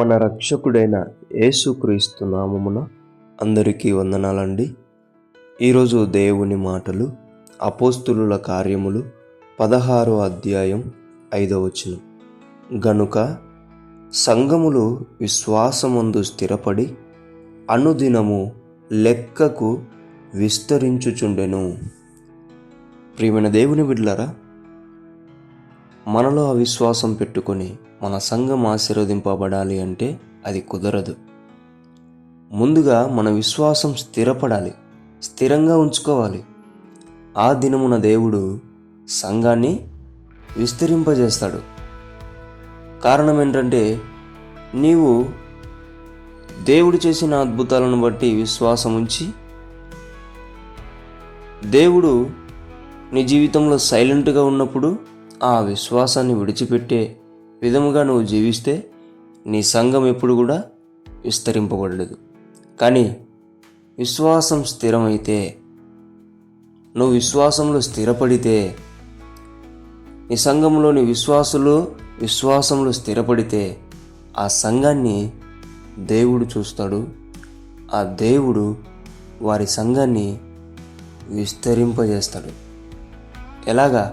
మన రక్షకుడైన యేసుక్రీస్తు నామమున అందరికీ వందనాలండి. ఈరోజు దేవుని మాటలు అపోస్తులుల కార్యములు 16వ అధ్యాయం 5వ వచనం. గనుక సంఘములు విశ్వాసమందు స్థిరపడి అనుదినము లెక్కకు విస్తరించుచుండెను. ప్రియమైన దేవుని బిడ్డలారా, మనలో అవిశ్వాసం పెట్టుకొని మన సంఘం ఆశీర్వదింపబడాలి అంటే అది కుదరదు. ముందుగా మన విశ్వాసం స్థిరపడాలి, స్థిరంగా ఉంచుకోవాలి. ఆ దినమున దేవుడు సంఘాన్ని విస్తరింపజేస్తాడు. కారణం ఏంటంటే, నీవు దేవుడు చేసిన అద్భుతాలను బట్టి విశ్వాసం ఉంచి, దేవుడు నీ జీవితంలో సైలెంట్గా ఉన్నప్పుడు ఆ విశ్వాసాన్ని విడిచిపెట్టే విధముగా నువ్వు జీవిస్తే నీ సంఘం ఎప్పుడు కూడా విస్తరింపబడలేదు. కానీ విశ్వాసం స్థిరమైతే, నువ్వు విశ్వాసంలో స్థిరపడితే, నీ సంఘంలోని విశ్వాసంలో స్థిరపడితే ఆ సంఘాన్ని దేవుడు చూస్తాడు. ఆ దేవుడు వారి సంఘాన్ని విస్తరింపజేస్తాడు. ఎలాగా?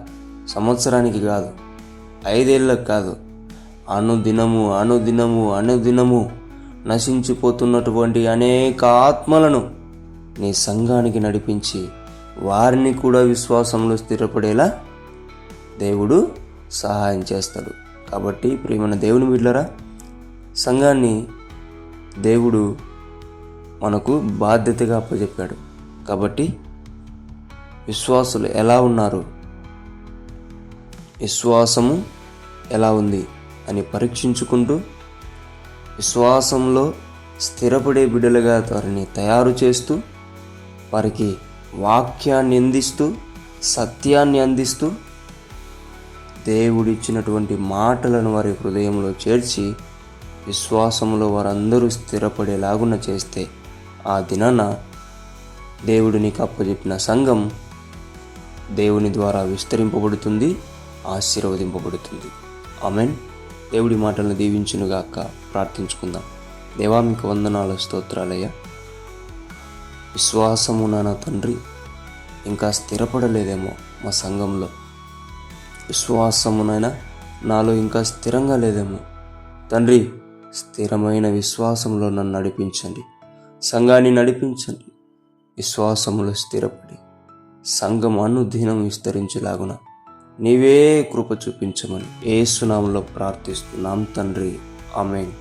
సంవత్సరానికి కాదు, 5 ఏళ్ళకు కాదు, అనుదినము నశించిపోతున్నటువంటి అనేక ఆత్మలను నీ సంఘానికి నడిపించి వారిని కూడా విశ్వాసంలో స్థిరపడేలా దేవుడు సహాయం చేస్తాడు. కాబట్టి ప్రియమైన దేవుని బిడ్డలారా, సంఘాన్ని దేవుడు మనకు బాధ్యతగా అప్పచెప్పాడు. కాబట్టి విశ్వాసులు ఎలా ఉన్నారు, విశ్వాసము ఎలా ఉంది అని పరీక్షించుకుంటూ విశ్వాసంలో స్థిరపడే బిడ్డలుగా వారిని తయారు చేస్తూ, వారికి వాక్యాన్ని అందిస్తూ, సత్యాన్ని అందిస్తూ, దేవుడిచ్చినటువంటి మాటలను వారి హృదయంలో చేర్చి విశ్వాసంలో వారందరూ స్థిరపడేలాగున చేస్తే ఆ దినాన దేవుడు నీకు అప్పచెప్పిన సంఘం దేవుని ద్వారా విస్తరింపబడుతుంది, ఆశీర్వదింపబడుతుంది. ఆమేన్. దేవుడి మాటలను దీవించునుగాక. ప్రార్థించుకుందాం. దేవా, మీకు వందనాలు, స్తోత్రాలయ్యా. విశ్వాసము నా తండ్రి ఇంకా స్థిరపడలేదేమో మా సంఘంలో, విశ్వాసమునైనా నాలో ఇంకా స్థిరంగా లేదేమో తండ్రి. స్థిరమైన విశ్వాసంలో నన్ను నడిపించండి, సంఘాన్ని నడిపించండి. విశ్వాసములో స్థిరపడి సంఘం అనుదినం విస్తరించేలాగున నీవే కృప చూపించమని యేసు నామములో ప్రార్థిస్తున్నాం తండ్రి. ఆమేన్.